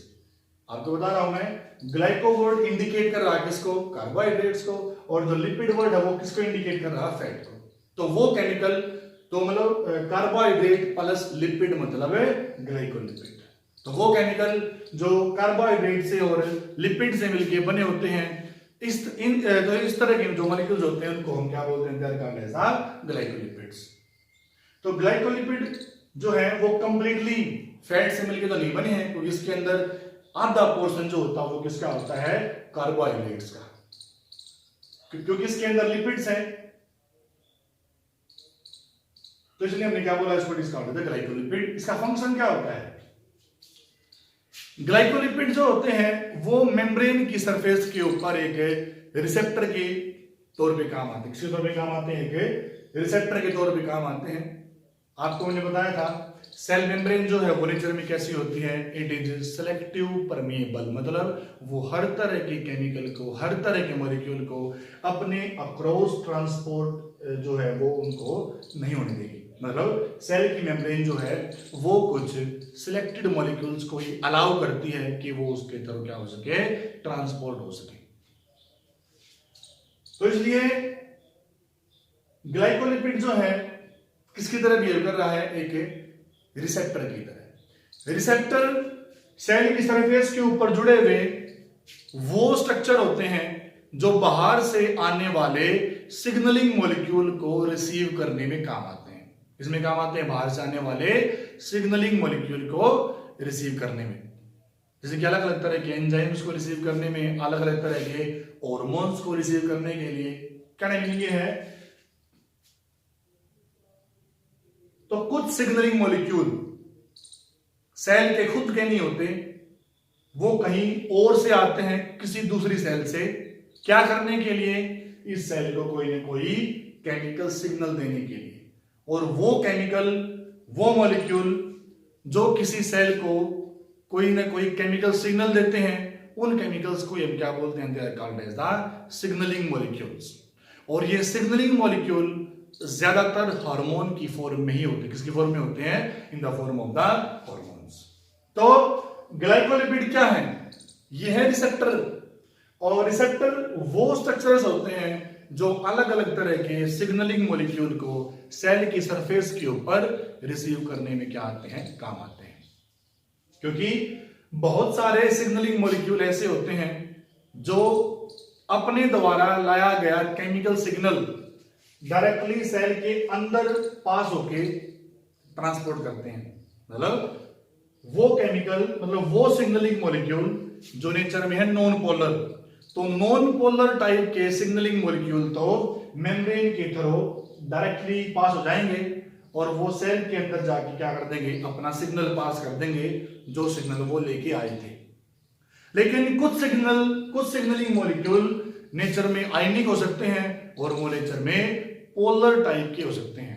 आपको बता रहा हूं मैं, ग्लाइको वर्ड इंडिकेट कर रहा है किसको? कार्बोहाइड्रेट्स को। और जो लिपिड वर्ड है वो किसको इंडिकेट कर रहा है? फैट को। तो वो केमिकल, तो मतलब कार्बोहाइड्रेट प्लस लिपिड मतलब है ग्लाइकोलिपिड। तो वो केमिकल जो कार्बोहाइड्रेट से और लिपिड से मिलकर बने होते हैं, इस तरह के जो मॉलिक्यूल्स होते हैं उनको हम क्या बोलते हैं? They are called as glycolipids. तो ग्लाइकोलिपिड जो है वो कंप्लीटली फैट से मिलकर तो नहीं बने हैं, क्योंकि इसके अंदर आधा पोर्शन जो होता है वो किसका होता है? कार्बोहाइड्रेट्स का। क्योंकि इसके अंदर लिपिड्स हैं, तो इसलिए हमने क्या बोला? इसको डिस्काउंट होता है ग्लाइकोलिपिड। इसका फंक्शन क्या होता है? ग्लाइकोलिपिड जो होते हैं वो मेम्ब्रेन की सरफेस के ऊपर एक रिसेप्टर के तौर पे काम आते हैं। किसके तौर पे काम आते हैं? एक रिसेप्टर के तौर पे काम आते हैं। आपको मैंने बताया था सेल मेम्ब्रेन जो है वो नेचर में कैसी होती है? It is selective permeable. मतलब वो हर तरह के केमिकल को, हर तरह के मॉलिक्यूल को अपने अक्रॉस ट्रांसपोर्ट जो है वो उनको नहीं होने देगी। मतलब सेल की मेम्ब्रेन जो है वो कुछ सिलेक्टेड मॉलिक्यूल्स को ही अलाउ करती है कि वो उसके तरफ क्या हो सके? ट्रांसपोर्ट हो सके। तो इसलिए ग्लाइकोलिपिड जो है किसकी तरह बिहेव कर रहा है? एक रिसेप्टर की तरह। रिसेप्टर सेल की सरफेस के ऊपर जुड़े हुए वो स्ट्रक्चर होते हैं जो बाहर से आने वाले सिग्नलिंग मॉलिक्यूल को रिसीव करने में काम आते हैं। इसमें काम आते हैं बाहर से आने वाले सिग्नलिंग मॉलिक्यूल को रिसीव करने में। जैसे कि अलग अलग तरह के एंजाइम्स को रिसीव करने में, अलग अलग तरह के हार्मोन्स को रिसीव करने के लिए। कहने का मीनिंग ये है, तो कुछ सिग्नलिंग मॉलिक्यूल सेल के खुद के नहीं होते, वो कहीं और से आते हैं किसी दूसरी सेल से, क्या करने के लिए, इस सेल को कोई ना कोई केमिकल सिग्नल देने के लिए। और वो केमिकल, वो मॉलिक्यूल जो किसी सेल को कोई ना कोई केमिकल सिग्नल देते हैं, उन केमिकल्स को हम क्या बोलते हैं, they are called as the signalling molecules. और ये सिग्नलिंग मॉलिक्यूल ज्यादातर हार्मोन की फॉर्म में ही होते हैं। किसकी फॉर्म में होते हैं? In the form of the hormones. तो ग्लाइकोलिपिड क्या है? ये है रिसेप्टर। और रिसेप्टर वो स्ट्रक्चर्स होते हैं जो अलग अलग तरह के सिग्नलिंग मॉलिक्यूल को सेल की सरफेस के ऊपर रिसीव करने में क्या आते हैं, काम आते हैं। क्योंकि बहुत सारे सिग्नलिंग मॉलिक्यूल ऐसे होते हैं जो अपने द्वारा लाया गया केमिकल सिग्नल डायरेक्टली सेल के अंदर पास होके ट्रांसपोर्ट करते हैं। मतलब वो केमिकल, मतलब वो सिग्नलिंग मॉलिक्यूल जो नेचर में है नॉन पोलर, तो नॉन पोलर टाइप के सिग्नलिंग मॉलिक्यूल तो मेम्ब्रेन के थ्रू डायरेक्टली पास हो जाएंगे और वो सेल के अंदर जाके क्या कर देंगे, अपना सिग्नल पास कर देंगे, जो सिग्नल वो लेके आए थे। लेकिन कुछ सिग्नलिंग मॉलिक्यूल नेचर में आयनिक हो सकते हैं और वो नेचर में पोलर टाइप के हो सकते हैं।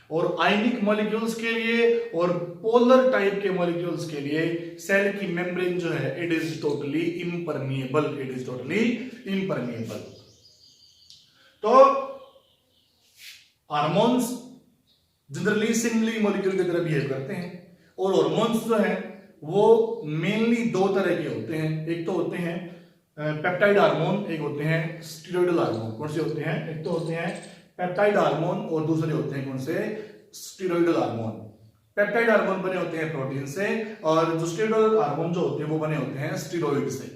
और आयनिक मॉलिक्यूल्स के लिए और पोलर टाइप के मॉलिक्यूल्स के लिए सेल की मेम्ब्रेन जो है, इट इज टोटली इम्परमिएबल। तो हार्मोन्स जनरली सिग्नलिंग मॉलिक्यूल की तरह बिहेव करते हैं। और हार्मोन्स जो है वो मेनली दो तरह के होते हैं। एक तो होते हैं पेप्टाइड हार्मोन, एक होते हैं स्टीरॉयडल हार्मोन। कौन से होते हैं? एक तो होते हैं पेप्टाइड हार्मोन और दूसरे होते हैं कौन से? Steroidal hormone. पेप्टाइड हार्मोन बने होते हैं प्रोटीन से और जो स्टीरॉयडल हार्मोन जो होते हैं वो बने होते हैं स्टीरॉइड से।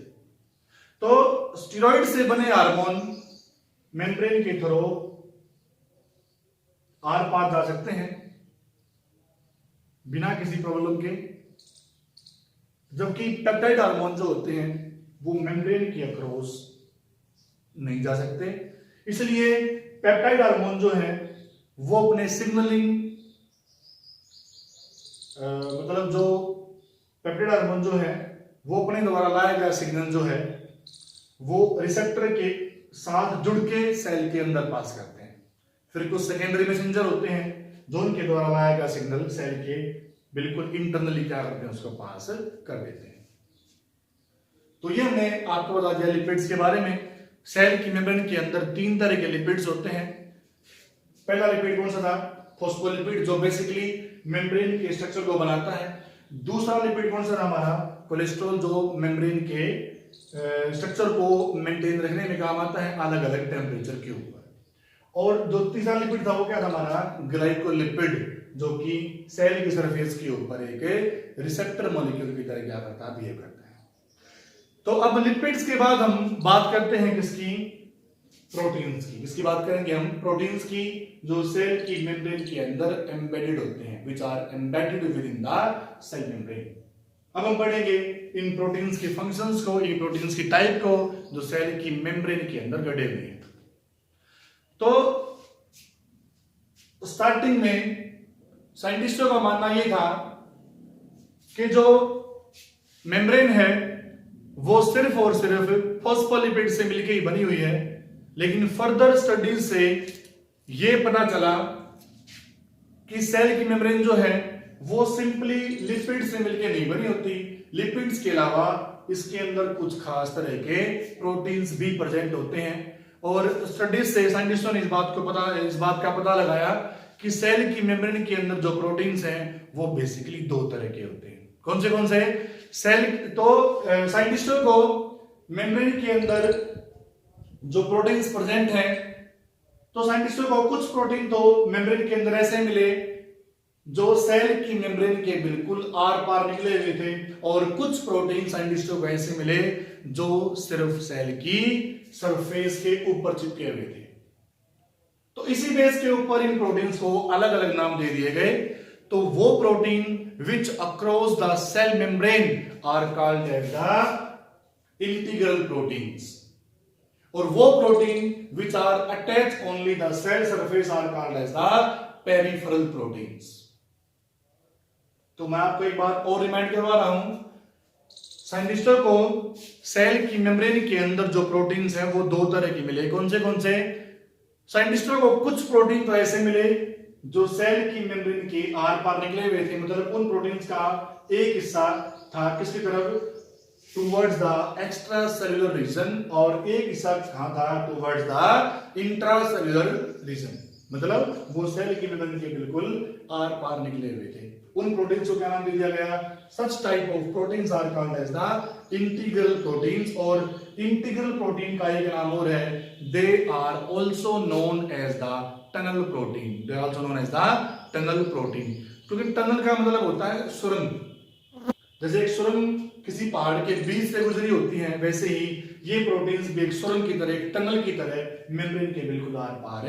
तो स्टीरॉइड से बने हार्मोन मेम्ब्रेन के थ्रू आर पार जा सकते हैं बिना किसी प्रॉब्लम के, जबकि पेप्टाइड हार्मोन जो होते हैं वो मेम्ब्रेन के अक्रॉस नहीं जा सकते। इसलिए पेप्टाइड हार्मोन जो है वो अपने सिग्नलिंग, मतलब जो पेप्टाइड हार्मोन जो है वो अपने द्वारा लाया गया सिग्नल जो है वो रिसेप्टर के साथ जुड़ के सेल के अंदर पास करते हैं। फिर कुछ सेकेंडरी मैसेंजर होते हैं जो उनके द्वारा लाया गया सिग्नल सेल के बिल्कुल इंटरनली क्या करते हैं, उसको पास कर देते हैं। तो ये हमने आपको बता दिया लिपिड्स के बारे में। सेल की मेम्ब्रेन के अंदर तीन तरह के लिपिड्स होते हैं। पहला लिपिड कौन सा था? फॉस्फोलिपिड, जो बेसिकली मेम्ब्रेन के स्ट्रक्चर को बनाता है। दूसरा लिपिड कौन सा था हमारा? कोलेस्ट्रॉल, जो मेम्ब्रेन के स्ट्रक्चर को मेंटेन रखने में काम आता है अलग अलग टेम्परेचर के ऊपर। और जो तीसरा लिपिड था वो क्या था हमारा? ग्लाइकोलिपिड, जो कि सेल की सरफेस के ऊपर एक रिसेप्टर मॉलिक्यूल की तरह क्या करता है, बिहेव करता है। तो अब लिपिड्स के बाद हम बात करते हैं किसकी? प्रोटीन्स की। इसकी बात करेंगे हम प्रोटीन्स की, जो सेल की मेम्ब्रेन के अंदर एम्बेडेड होते हैं, which are embedded within the cell membrane. अब हम पढ़ेंगे इन प्रोटीन्स के फंक्शंस को, इन प्रोटीन्स की टाइप को, जो सेल की मेम्ब्रेन के अंदर गड़े हुए हैं। तो स्टार्टिंग में साइंटिस्टों का मानना यह था कि जो मेम्ब्रेन है वो सिर्फ और सिर्फ फॉस्फोलिपिड से मिलकर ही बनी हुई है। लेकिन फर्दर स्टडीज से यह पता चला कि सेल की मेम्ब्रेन जो है वो सिंपली लिपिड से मिलकर नहीं बनी होती। लिपिड्स के अलावा इसके अंदर कुछ खास तरह के प्रोटीन्स भी प्रेजेंट होते हैं। और स्टडीज से साइंटिस्टों ने इस बात का पता लगाया कि सेल की मेम्ब्रेन के अंदर जो प्रोटीन्स हैं वो बेसिकली दो तरह के होते हैं। कौन से? सेल, तो साइंटिस्टों को मेम्ब्रेन के अंदर जो प्रोटीन्स प्रेजेंट हैं, तो साइंटिस्टों को कुछ प्रोटीन तो मेम्ब्रेन के अंदर ऐसे मिले जो सेल की मेम्ब्रेन के बिल्कुल आर पार निकले हुए थे, और कुछ प्रोटीन साइंटिस्टों को ऐसे मिले जो सिर्फ सेल की सरफेस के ऊपर चिपके हुए थे। तो इसी बेस के ऊपर इन प्रोटीन्स को अलग अलग नाम दे दिए गए। तो वो protein which across the cell membrane are called as the integral proteins, और वो protein which are attach only the cell surface are called as the peripheral proteins. तो मैं आपको एक बार और रिमाइंड करवा रहा हूं, साइंटिस्टों को सेल की मेम्ब्रेन के अंदर जो प्रोटीन्स हैं वो दो तरह के मिले। कौन से? साइंटिस्टों को कुछ प्रोटीन तो ऐसे मिले जो सेल की मेम्ब्रेन के आर पार निकले हुए थे, मतलब उन प्रोटीन्स का एक हिस्सा था किसकी तरफ? Towards the extra cellular region, और एक हिस्सा कहां था? Towards the intra cellular region, मतलब वो सेल की मेम्ब्रेन के बिल्कुल आर पार निकले हुए थे। उन प्रोटीन्स को क्या नाम दिया गया? Such type of proteins are called as the integral proteins, और इंटीग्रल प्रोटीन का एक नाम और है, they are also known as the tunnel protein. They are also known as the tunnel protein, क्योंकि टनल का मतलब होता है सुरंग। जैसे एक सुरंग किसी पहाड़ के बीच से गुजरी होती है, वैसे ही ये प्रोटीन्स भी एक सुरंग की तरह, एक टनल की तरह मेम्ब्रेन के बिल्कुल आर पार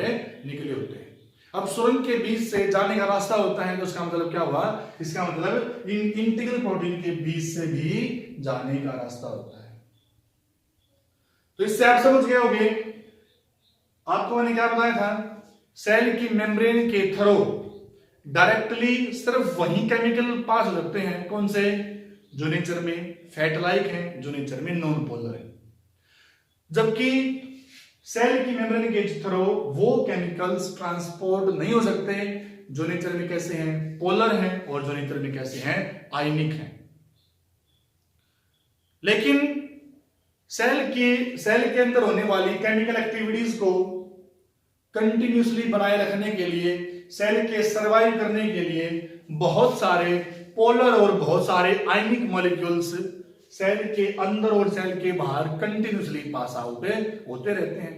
निकले होते हैं। अब सुरंग के बीच से जाने का रास्ता होता है, तो इसका मतलब क्या हुआ? इसका मतलब इंटीग्रल प्रोटीन के बीच से भी जाने का रास्ता होता है। तो इससे आप समझ गए होंगे, आपको मैंने क्या बताया था, सेल की मेम्ब्रेन के थ्रू डायरेक्टली सिर्फ वही केमिकल पास हो सकते हैं, कौन से? जो नेचर में फैट लाइक है, जो नेचर में नॉन पोलर है। जबकि सेल की मेम्ब्रेन के थ्रू वो केमिकल्स ट्रांसपोर्ट नहीं हो सकते जो नेचर में कैसे हैं? पोलर हैं, और जो नेचर में कैसे हैं? आयनिक हैं। लेकिन सेल के अंदर होने वाली केमिकल एक्टिविटीज को कंटिन्यूसली बनाए रखने के लिए, सेल के सर्वाइव करने के लिए बहुत सारे पोलर और बहुत सारे आयनिक मॉलिक्यूल्स सेल के अंदर और सेल के बाहर कंटिन्यूसली पास आउट होते रहते हैं।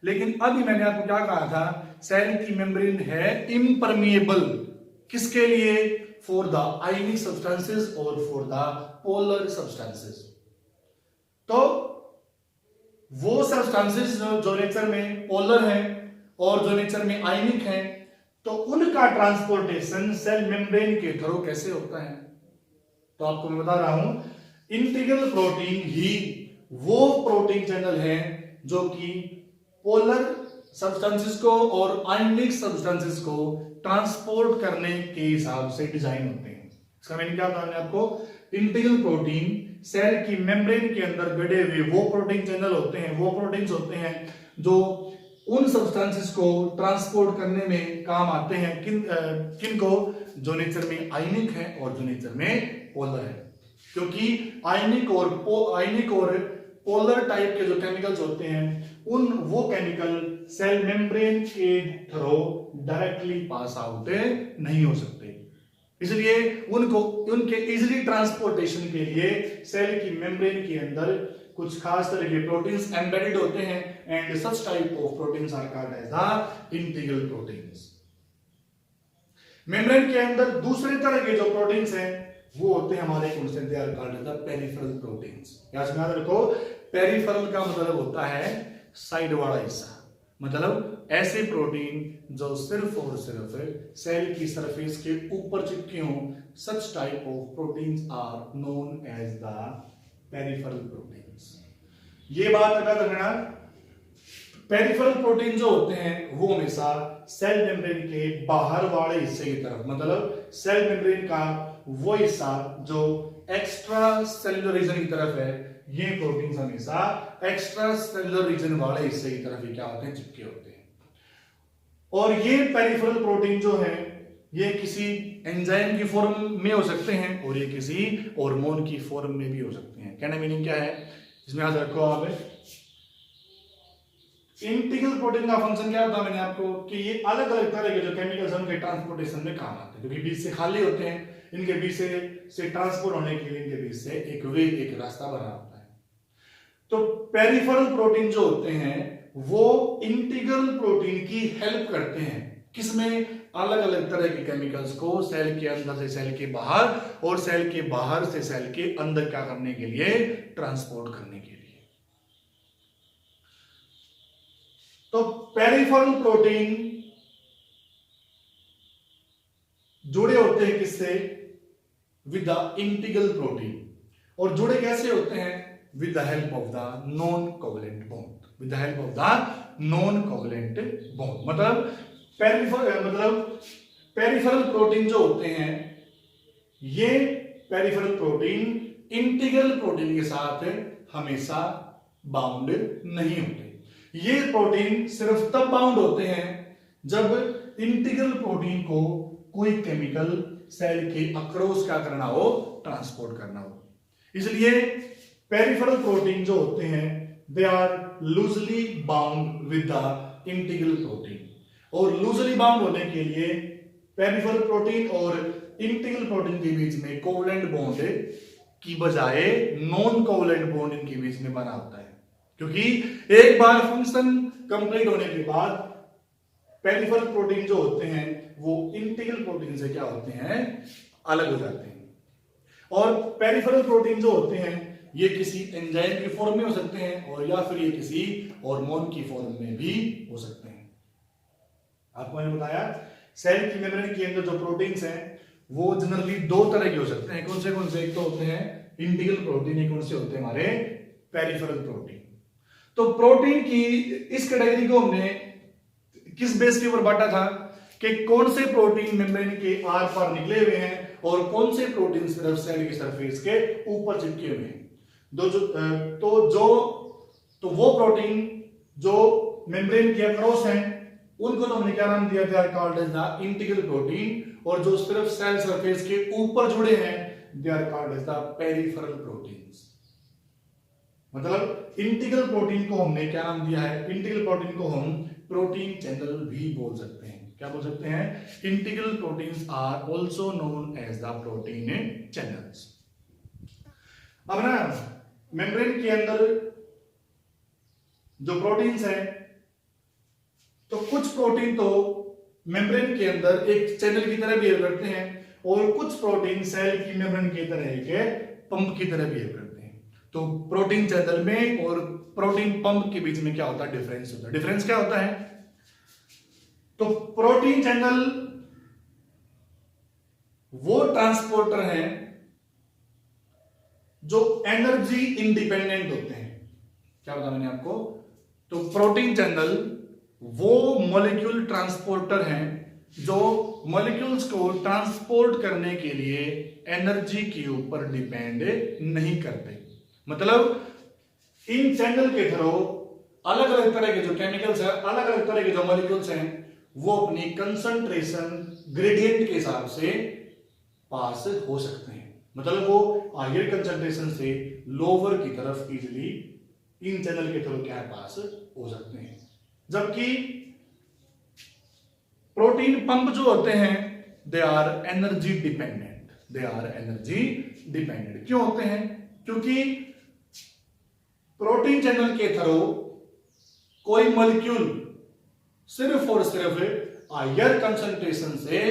लेकिन अभी मैंने आपको क्या कहा था, सेल की मेम्ब्रेन है इम्परमिएबल, किसके लिए? फॉर द आयनिक सब्सटेंसेस और फॉर द पोलर सब्सटेंसेस। तो वो सब्सटेंसेस जो नेचर में पोलर हैं और जो नेचर में आयनिक हैं, तो उनका ट्रांसपोर्टेशन सेल मेम्ब्रेन के थ्रू कैसे होता है? तो आपको मैं बता रहा हूं, इंटीग्रल प्रोटीन ही वो प्रोटीन चैनल है जो कि पोलर सब्सटेंसेस को और आयनिक सब्सटेंसेस को ट्रांसपोर्ट करने के हिसाब से डिजाइन होते हैं। इसका मीनिंग क्या बताया आपको? इंटीग्रल प्रोटीन सेल की मेम्ब्रेन के अंदर गड़े हुए वो प्रोटीन चैनल होते हैं, वो प्रोटीन्स होते हैं जो उन सब्सटेंसेस को ट्रांसपोर्ट करने में काम आते हैं। किन को? जो नेचर में आयनिक है और जो नेचर में पोलर है। क्योंकि आयनिक और पोलर टाइप के जो केमिकल्स होते हैं, वो केमिकल सेल मेम्ब्रेन के थ्रू डायरेक्टली पास आउट नहीं हो सकते, इसलिए उनके इजीली ट्रांसपोर्टेशन के लिए सेल की मेम्ब्रेन के अंदर कुछ खास तरह के प्रोटीन्स एम्बेडेड होते हैं, and such type of proteins are called as the integral proteins. Membrane के अंदर दूसरे तरह के जो प्रोटीन्स हैं वो होते हैं हमारे कौन से? They are called as the peripheral proteins. याद रखो, पेरिफेरल का मतलब होता है साइड वाला हिस्सा, मतलब ऐसे प्रोटीन जो सिर्फ और सिर्फ सेल की सरफेस के ऊपर चिपके हों, such type of proteins are known as the peripheral proteins. ये बात अगर रखना, पेरिफेरल प्रोटीन जो होते हैं वो हमेशा सेल मेम्ब्रेन के बाहर वाले हिस्से की तरफ, मतलब सेल मेम्ब्रेन का वो हिस्सा जो एक्स्ट्रा सेल्यूलर रीजन की तरफ है, ये प्रोटीन्स हमेशा एक्स्ट्रा सेल्यूलर रीजन वाले हिस्से की तरफ ही क्या होते हैं? चिपके होते हैं। और ये पेरिफेरल प्रोटीन जो है ये किसी एंजाइम की फॉर्म में हो सकते हैं और ये किसी हार्मोन की फॉर्म में भी हो सकते हैं। कहने मीनिंग क्या है इसमें? याद रखो आप, इंटीग्रल प्रोटीन का फंक्शन क्या होता है? मैंने आपको कि ये अलग अलग तरह के जो केमिकल्स हैं उनके ट्रांसपोर्टेशन में काम आते हैं, क्योंकि बीच से खाली होते हैं, इनके बीच से ट्रांसपोर्ट होने के लिए इनके बीच से एक रास्ता बना होता है। तो पेरिफेरल प्रोटीन जो होते हैं वो इंटीग्रल प्रोटीन की हेल्प करते हैं, किसमें? अलग अलग तरह के केमिकल्स को सेल के अंदर से सेल के बाहर और सेल के बाहर से सेल के अंदर क्या करने के लिए? ट्रांसपोर्ट करने के लिए। तो पेरिफेरल प्रोटीन जुड़े होते हैं किससे? With the integral protein. और जुड़े कैसे होते हैं? With the help of the non covalent bond, with the help of the non covalent bond. मतलब पेरिफेरल प्रोटीन जो होते हैं, ये पेरिफेरल प्रोटीन इंटीग्रल प्रोटीन के साथ हमेशा बाउंड नहीं होते। ये प्रोटीन सिर्फ तब बाउंड होते हैं जब इंटीग्रल प्रोटीन को कोई केमिकल सेल के अक्रॉस क्या करना हो? ट्रांसपोर्ट करना हो। इसलिए पेरिफेरल प्रोटीन जो होते हैं they are loosely bound with the integral protein. और लूजली बाउंड होने के लिए पेरिफेरल प्रोटीन और इंटीग्रल प्रोटीन के बीच में कोवलेंट बॉन्ड की बजाय नॉन कोवलेंट बॉन्ड इनके बीच में बना होता है, क्योंकि एक बार फंक्शन कंप्लीट होने के बाद पेरिफेरल प्रोटीन जो होते हैं वो इंटीग्रल प्रोटीन से क्या होते हैं? अलग हो जाते हैं। और पेरिफेरल प्रोटीन जो होते हैं ये किसी एंजाइम की फॉर्म में हो सकते हैं और या फिर ये किसी हार्मोन की फॉर्म में भी हो सकते हैं। आपको मैंने बताया सेल की मेम्ब्रेन के अंदर जो प्रोटीन्स हैं वो जनरली दो तरह के हो सकते हैं। कौन से? एक तो होते हैं इंटीग्रल प्रोटीन, एक कौन से होते हैं? हमारे पेरिफेरल प्रोटीन। तो प्रोटीन की इस कैटेगरी को हमने किस बेस के ऊपर बांटा था कि कौन से प्रोटीन मेम्ब्रेन के आर पार निकले हुए हैं और कौन से प्रोटीन सिर्फ सेल की सरफेस के ऊपर चिपके हुए हैं। तो वो प्रोटीन जो मेम्ब्रेन के अक्रॉस हैं उनको तो हमने क्या नाम दिया था? Called as the integral protein. और जो सिर्फ सेल सरफेस के ऊपर जुड़े हैं they are called as the peripheral proteins. मतलब इंटीग्रल प्रोटीन को हमने क्या नाम दिया है? इंटीग्रल प्रोटीन को हम प्रोटीन चैनल भी बोल सकते हैं। क्या बोल सकते हैं? Integral proteins are also known as the protein channels. अब ना मेम्ब्रेन के अंदर जो प्रोटीन्स हैं, तो कुछ प्रोटीन तो मेम्ब्रेन के अंदर एक चैनल की तरह बिहेव करते हैं और कुछ प्रोटीन सेल की मेम्ब्रेन की तरह एक पंप की तरह बिहेव करते हैं। तो प्रोटीन चैनल में और प्रोटीन पंप के बीच में क्या होता है? डिफरेंस होता है। डिफरेंस क्या होता है? तो प्रोटीन चैनल वो ट्रांसपोर्टर हैं जो एनर्जी इंडिपेंडेंट होते हैं। क्या बताया मैंने आपको? तो प्रोटीन चैनल वो मॉलिक्यूल ट्रांसपोर्टर हैं जो मॉलिक्यूल्स को ट्रांसपोर्ट करने के लिए एनर्जी के ऊपर डिपेंड नहीं करते। मतलब इन चैनल के थ्रू अलग अलग तरह के जो केमिकल्स हैं, अलग अलग तरह के जो मॉलिक्यूल्स हैं, वो अपनी कंसंट्रेशन ग्रेडियंट के हिसाब से पास हो सकते हैं। मतलब वो हायर कंसंट्रेशन से लोअर की तरफ इजीली इन चैनल के थ्रू क्या पास हो सकते हैं। जबकि प्रोटीन पंप जो होते हैं they are energy dependent. They are energy dependent क्यों होते हैं? क्योंकि प्रोटीन चैनल के थ्रू कोई मॉलिक्यूल सिर्फ और सिर्फ हायर कंसंट्रेशन से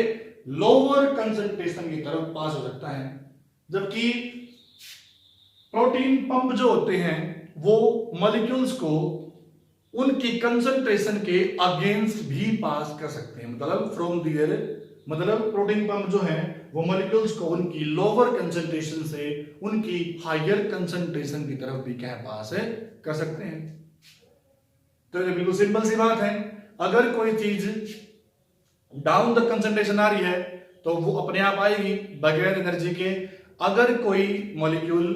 लोअर कंसंट्रेशन की तरफ पास हो सकता है, जबकि प्रोटीन पंप जो होते हैं वो मॉलिक्यूल्स को उनकी कंसंट्रेशन के अगेंस्ट भी पास कर सकते हैं। मतलब फ्रॉम दियर, मतलब प्रोटीन पंप जो है वो मॉलिक्यूल्स को उनकी लोअर कंसंट्रेशन से उनकी हायर कंसंट्रेशन की तरफ भी क्या पास है कर सकते हैं। तो ये बिल्कुल सिंपल सी बात है। अगर कोई चीज डाउन द कंसंट्रेशन आ रही है तो वो अपने आप आएगी बगैर एनर्जी के। अगर कोई मॉलिक्यूल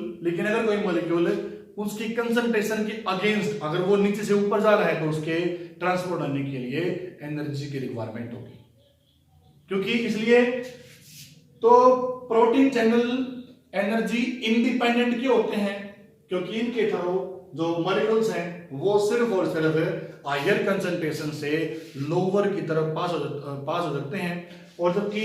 उसकी कंसंट्रेशन के अगेंस्ट अगर वो नीचे से ऊपर जा रहा है तो उसके ट्रांसपोर्ट होने के लिए एनर्जी की रिक्वायरमेंट होगी। क्योंकि इसलिए तो प्रोटीन चैनल एनर्जी इंडिपेंडेंट क्यों होते हैं? क्योंकि इनके थ्रू जो मॉलिक्यूल्स हैं वो सिर्फ और सिर्फ हायर कंसंट्रेशन से लोअर की तरफ पास हो सकते हैं। और जबकि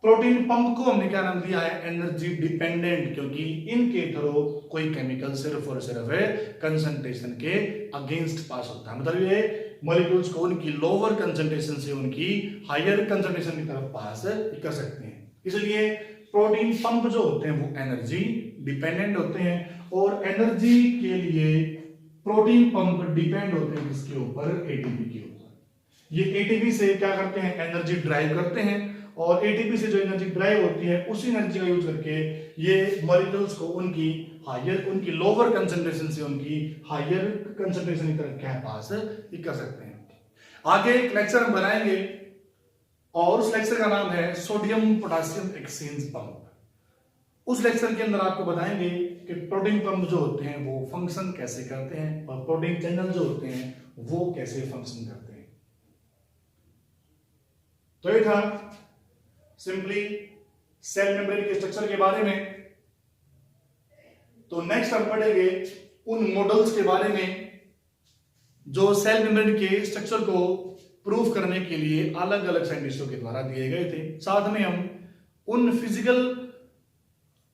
प्रोटीन पंप को हमने क्या नाम दिया है? एनर्जी डिपेंडेंट, क्योंकि इनके थ्रू कोई केमिकल सिर्फ और सिर्फ कंसंट्रेशन के अगेंस्ट पास होता है। मतलब ये मॉलिक्यूल्स को उनकी लोअर कंसंट्रेशन से उनकी हायर कंसंट्रेशन की तरफ पास कर सकते हैं। इसलिए प्रोटीन पंप जो होते हैं वो एनर्जी डिपेंडेंट होते हैं। और एनर्जी के लिए प्रोटीन पंप डिपेंड होते हैं किसके ऊपर? एटीपी के ऊपर। ये एटीपी से क्या करते हैं? एनर्जी ड्राइव करते हैं और एटीपी से जो एनर्जी ड्राइव होती है उसी एनर्जी का यूज करके ये मॉलिक्यूल्स को उनकी लोअर कंसंट्रेशन से उनकी हायर कंसंट्रेशन की तरफ क्या पास ये कर सकते हैं। आगे एक लेक्चर हम बनाएंगे और उस लेक्चर का नाम है सोडियम पोटेशियम एक्सचेंज पंप। उस लेक्चर के अंदर आपको बताएंगे कि प्रोटीन पंप जो होते हैं वो फंक्शन कैसे करते हैं और प्रोटीन चैनल जो होते हैं वो कैसे फंक्शन करते हैं। तो ये था सिंपली सेल मेम्ब्रेन के स्ट्रक्चर के बारे में। तो नेक्स्ट हम पढ़ेंगे उन मॉडल्स के बारे में जो सेल मेम्ब्रेन के स्ट्रक्चर को प्रूव करने के लिए अलग अलग साइंटिस्टों के द्वारा दिए गए थे। साथ में हम उन फिजिकल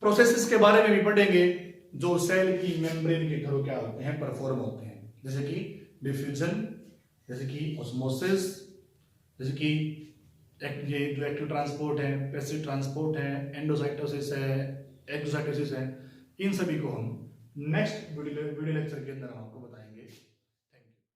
प्रोसेसेस के बारे में भी पढ़ेंगे जो सेल की मेम्ब्रेन के थ्रू क्या होते हैं, परफॉर्म होते हैं, जैसे कि डिफ्यूजन, जैसे कि ऑस्मोसिस, जैसे कि ये जो एक्टिव ट्रांसपोर्ट है, पैसिव ट्रांसपोर्ट है, एंडोसाइटोसिस है, एक्सोसाइटोसिस है, इन सभी को हम नेक्स्ट वीडियो लेक्चर के अंदर आपको